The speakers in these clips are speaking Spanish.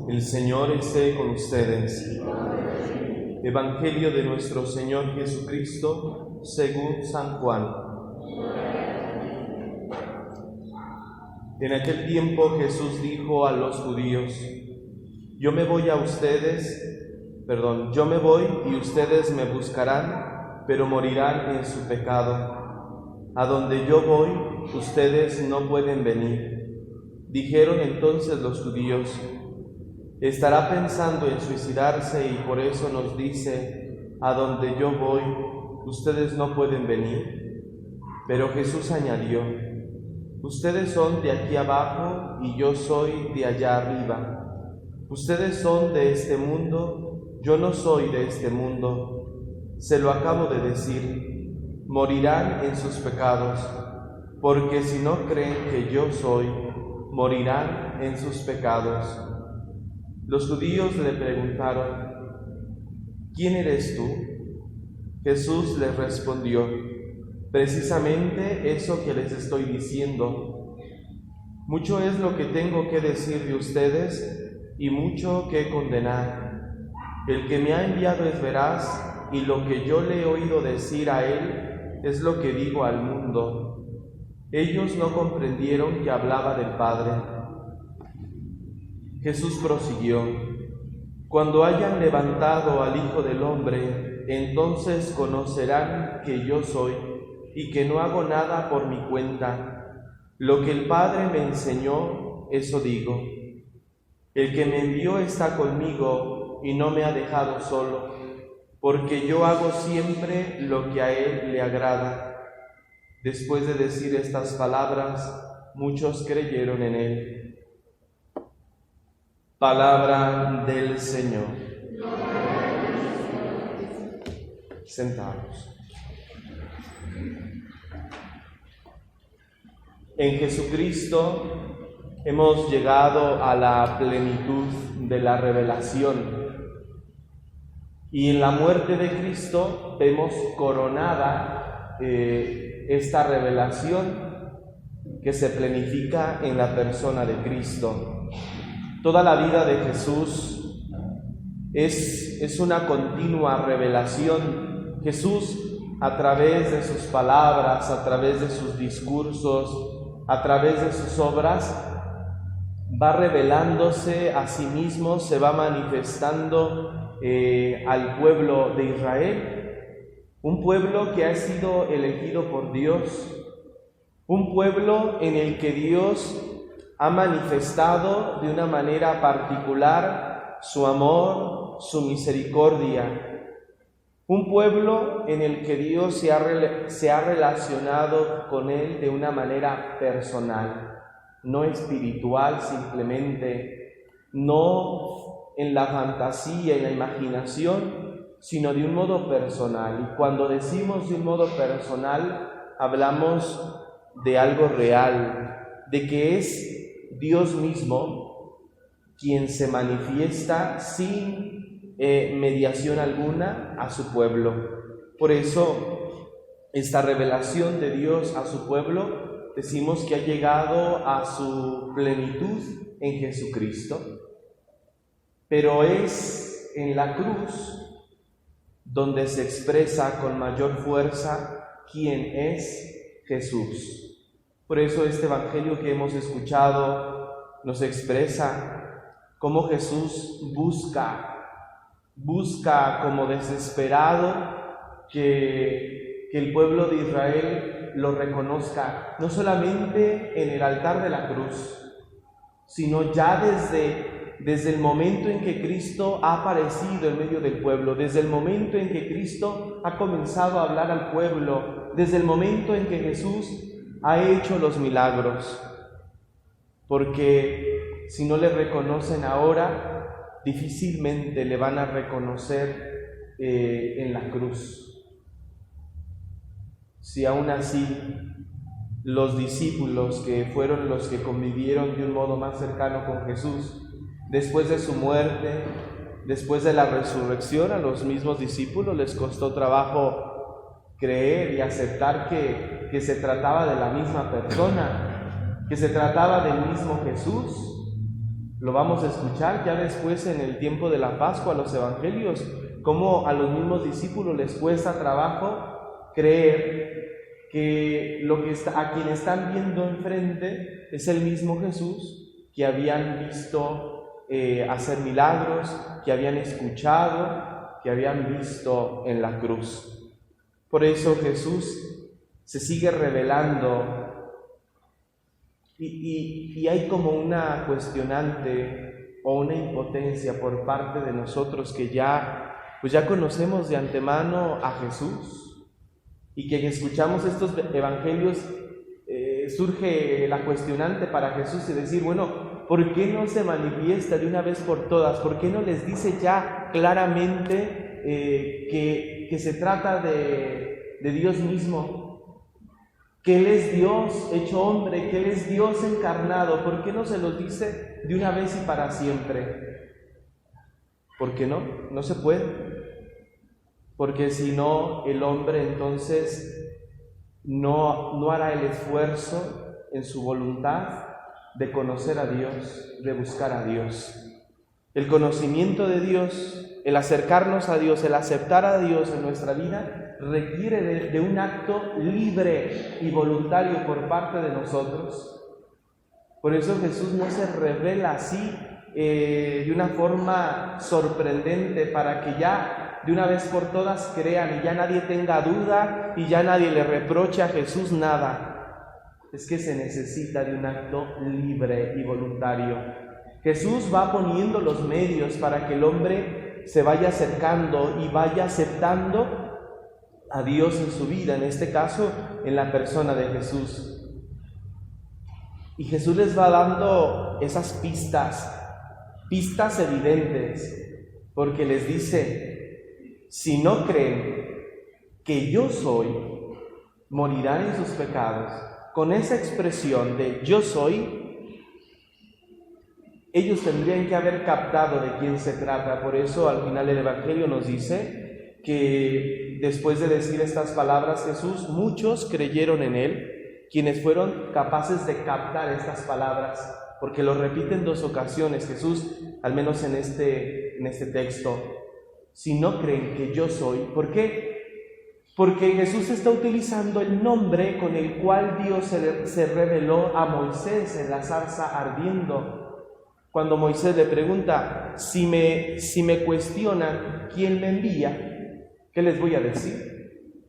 El Señor esté con ustedes. Evangelio de nuestro Señor Jesucristo según San Juan. En aquel tiempo Jesús dijo a los judíos: yo me voy y ustedes me buscarán, pero morirán en su pecado. A donde yo voy, ustedes no pueden venir. Dijeron entonces los judíos: ¿estará pensando en suicidarse y por eso nos dice, a donde yo voy, ustedes no pueden venir? Pero Jesús añadió: ustedes son de aquí abajo y yo soy de allá arriba. Ustedes son de este mundo, yo no soy de este mundo. Se lo acabo de decir, morirán en sus pecados, porque si no creen que yo soy, morirán en sus pecados. Los judíos le preguntaron: ¿quién eres tú? Jesús les respondió: precisamente eso que les estoy diciendo. Mucho es lo que tengo que decir de ustedes y mucho que condenar. El que me ha enviado es veraz, y lo que yo le he oído decir a él es lo que digo al mundo. Ellos no comprendieron que hablaba del Padre. Jesús prosiguió: cuando hayan levantado al Hijo del Hombre, entonces conocerán que yo soy y que no hago nada por mi cuenta. Lo que el Padre me enseñó, eso digo. El que me envió está conmigo y no me ha dejado solo, porque yo hago siempre lo que a él le agrada. Después de decir estas palabras, muchos creyeron en él. Palabra del Señor. Sentados. En Jesucristo hemos llegado a la plenitud de la revelación, y en la muerte de Cristo vemos coronada esta revelación que se plenifica en la persona de Cristo. Toda la vida de Jesús es una continua revelación. Jesús, a través de sus palabras, a través de sus discursos, a través de sus obras, va revelándose a sí mismo, se va manifestando al pueblo de Israel, un pueblo que ha sido elegido por Dios, un pueblo en el que Dios ha manifestado de una manera particular su amor, su misericordia. Un pueblo en el que Dios se ha relacionado con él de una manera personal, no espiritual simplemente, no en la fantasía, en la imaginación, sino de un modo personal. Y cuando decimos de un modo personal, hablamos de algo real, de que es Dios mismo quien se manifiesta sin mediación alguna a su pueblo. Por eso, esta revelación de Dios a su pueblo, decimos que ha llegado a su plenitud en Jesucristo. Pero es en la cruz donde se expresa con mayor fuerza quién es Jesús. Por eso este Evangelio que hemos escuchado nos expresa cómo Jesús busca como desesperado que el pueblo de Israel lo reconozca, no solamente en el altar de la cruz, sino ya desde el momento en que Cristo ha aparecido en medio del pueblo, desde el momento en que Cristo ha comenzado a hablar al pueblo, desde el momento en que Jesús ha hecho los milagros. Porque si no le reconocen ahora, difícilmente le van a reconocer en la cruz. Si aún así los discípulos, que fueron los que convivieron de un modo más cercano con Jesús, Después de su muerte, después de la resurrección, a los mismos discípulos les costó trabajo creer y aceptar que se trataba de la misma persona, que se trataba del mismo Jesús. Lo vamos a escuchar ya después en el tiempo de la Pascua, los evangelios, cómo a los mismos discípulos les cuesta trabajo creer que a quien están viendo enfrente es el mismo Jesús que habían visto hacer milagros, que habían escuchado, que habían visto en la cruz. Por eso Jesús se sigue revelando y hay como una cuestionante o una impotencia por parte de nosotros que ya conocemos de antemano a Jesús y que escuchamos estos evangelios, surge la cuestionante para Jesús y decir, bueno, ¿por qué no se manifiesta de una vez por todas? ¿Por qué no les dice ya claramente que se trata de Dios mismo? Que Él es Dios hecho hombre, que Él es Dios encarnado. ¿Por qué no se los dice de una vez y para siempre? ¿Por qué no? No se puede. Porque si no, el hombre entonces no hará el esfuerzo en su voluntad de conocer a Dios, de buscar a Dios. El conocimiento de Dios, el acercarnos a Dios, el aceptar a Dios en nuestra vida, requiere de un acto libre y voluntario por parte de nosotros. Por eso Jesús no se revela así de una forma sorprendente para que ya de una vez por todas crean y ya nadie tenga duda y ya nadie le reproche a Jesús nada. Es que se necesita de un acto libre y voluntario. Jesús va poniendo los medios para que el hombre se vaya acercando y vaya aceptando a Dios en su vida, en este caso en la persona de Jesús. Y Jesús les va dando esas pistas evidentes, porque les dice, si no creen que yo soy, morirán en sus pecados. Con esa expresión de yo soy, ellos tendrían que haber captado de quién se trata. Por eso al final el Evangelio nos dice que después de decir estas palabras Jesús, muchos creyeron en Él, quienes fueron capaces de captar estas palabras, porque lo repite en 2 ocasiones Jesús, al menos en este texto. Si no creen que yo soy, ¿por qué? Porque Jesús está utilizando el nombre con el cual Dios se reveló a Moisés en la zarza ardiendo. Cuando Moisés le pregunta, si me cuestionan quién me envía, ¿qué les voy a decir?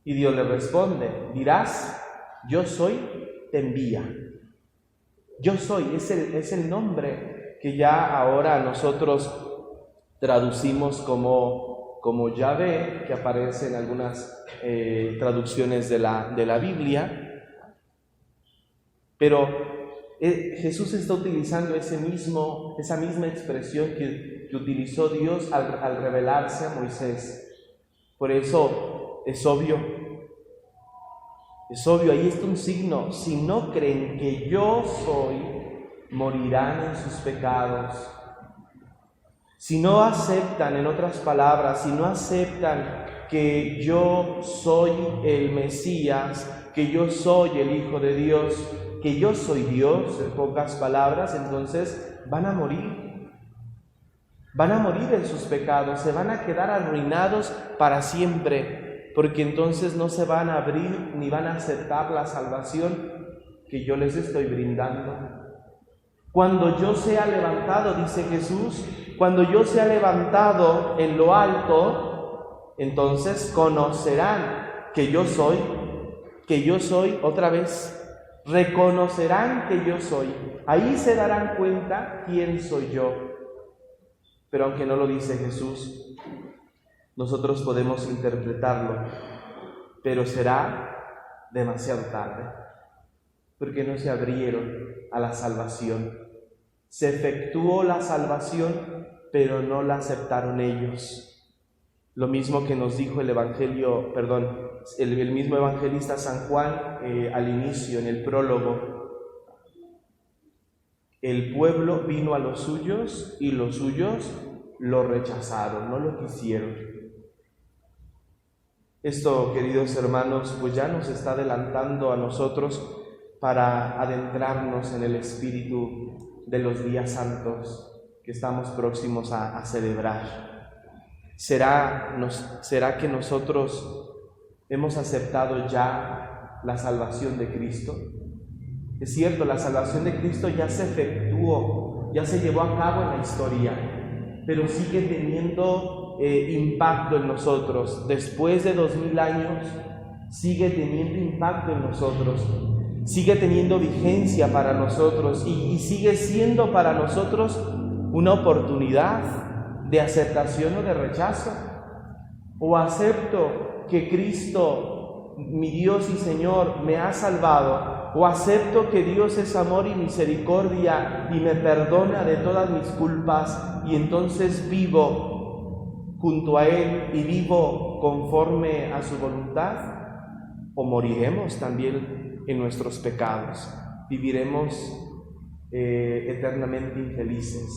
Y Dios le responde, dirás, yo soy, te envía. Yo soy, es el nombre que ya ahora nosotros traducimos como Yahvé, que aparece en algunas traducciones de la Biblia. Pero Jesús está utilizando esa misma expresión que utilizó Dios al revelarse a Moisés. Por eso es obvio, ahí está un signo. Si no creen que yo soy, morirán en sus pecados. Si no aceptan, en otras palabras, si no aceptan que yo soy el Mesías, que yo soy el Hijo de Dios, que yo soy Dios, en pocas palabras, entonces van a morir. Van a morir en sus pecados, se van a quedar arruinados para siempre, porque entonces no se van a abrir ni van a aceptar la salvación que yo les estoy brindando. Cuando yo sea levantado, dice Jesús, cuando yo sea levantado en lo alto, entonces conocerán que yo soy, otra vez, reconocerán que yo soy. Ahí se darán cuenta quién soy yo. Pero aunque no lo dice Jesús, nosotros podemos interpretarlo, pero será demasiado tarde, porque no se abrieron a la salvación. Se efectuó la salvación, pero no la aceptaron ellos. Lo mismo que nos dijo el mismo evangelista San Juan al inicio, en el prólogo. El pueblo vino a los suyos y los suyos lo rechazaron, no lo quisieron. Esto, queridos hermanos, pues ya nos está adelantando a nosotros para adentrarnos en el espíritu de los días santos que estamos próximos a celebrar. ¿Será que nosotros hemos aceptado ya la salvación de Cristo? Es cierto, la salvación de Cristo ya se efectuó, ya se llevó a cabo en la historia, pero sigue teniendo impacto en nosotros. Después de 2000 años, sigue teniendo impacto en nosotros, sigue teniendo vigencia para nosotros y sigue siendo para nosotros una oportunidad de aceptación o de rechazo. O acepto que Cristo, mi Dios y Señor, me ha salvado, o acepto que Dios es amor y misericordia y me perdona de todas mis culpas, y entonces vivo junto a Él y vivo conforme a su voluntad. O moriremos también en nuestros pecados, viviremos eternamente infelices,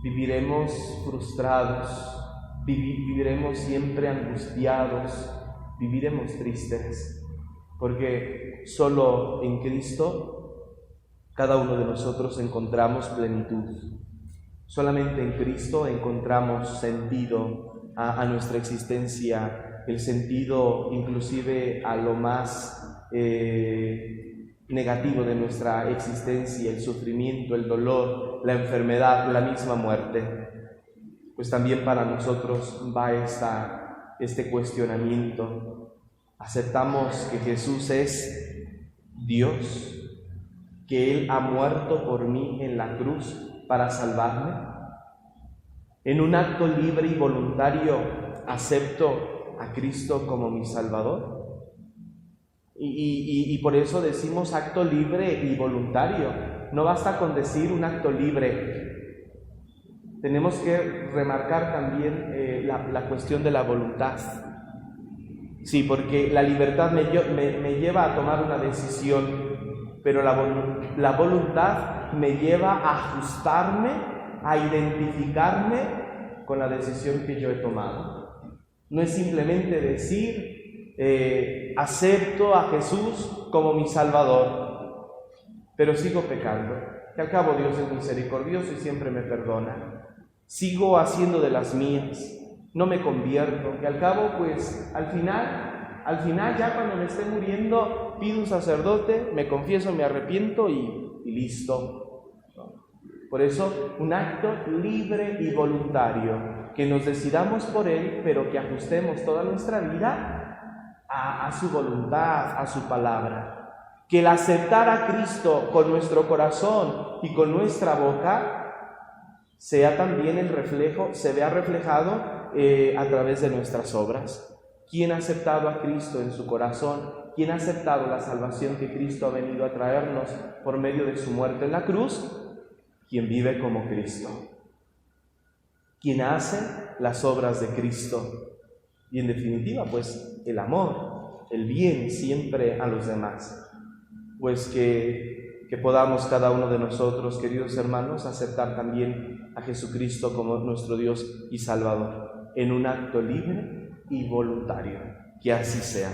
viviremos frustrados, viviremos siempre angustiados, viviremos tristes, porque solo en Cristo cada uno de nosotros encontramos plenitud. Solamente en Cristo encontramos sentido a nuestra existencia, el sentido inclusive a lo más negativo de nuestra existencia, el sufrimiento, el dolor, la enfermedad, la misma muerte. Pues también para nosotros va este cuestionamiento. ¿Aceptamos que Jesús es Dios? ¿Que Él ha muerto por mí en la cruz para salvarme? En un acto libre y voluntario, ¿acepto a Cristo como mi Salvador? Y por eso decimos acto libre y voluntario. No basta con decir un acto libre. Tenemos que remarcar también la cuestión de la voluntad. Sí, porque la libertad me lleva a tomar una decisión, pero la voluntad me lleva a ajustarme, a identificarme con la decisión que yo he tomado. No es simplemente decir, acepto a Jesús como mi Salvador, pero sigo pecando, que al cabo Dios es misericordioso y siempre me perdona. Sigo haciendo de las mías, no me convierto, que al cabo, pues, al final ya cuando me esté muriendo, pido un sacerdote, me confieso, me arrepiento y listo. Por eso, un acto libre y voluntario, que nos decidamos por Él, pero que ajustemos toda nuestra vida a su voluntad, a su palabra. Que el aceptar a Cristo con nuestro corazón y con nuestra boca sea también el reflejo, se vea reflejado a través de nuestras obras. ¿Quién ha aceptado a Cristo en su corazón? ¿Quién ha aceptado la salvación que Cristo ha venido a traernos por medio de su muerte en la cruz? Quien vive como Cristo. Quien hace las obras de Cristo. Y en definitiva, pues, el amor, el bien siempre a los demás. Pues que podamos cada uno de nosotros, queridos hermanos, aceptar también a Jesucristo como nuestro Dios y Salvador, en un acto libre y voluntario. Que así sea.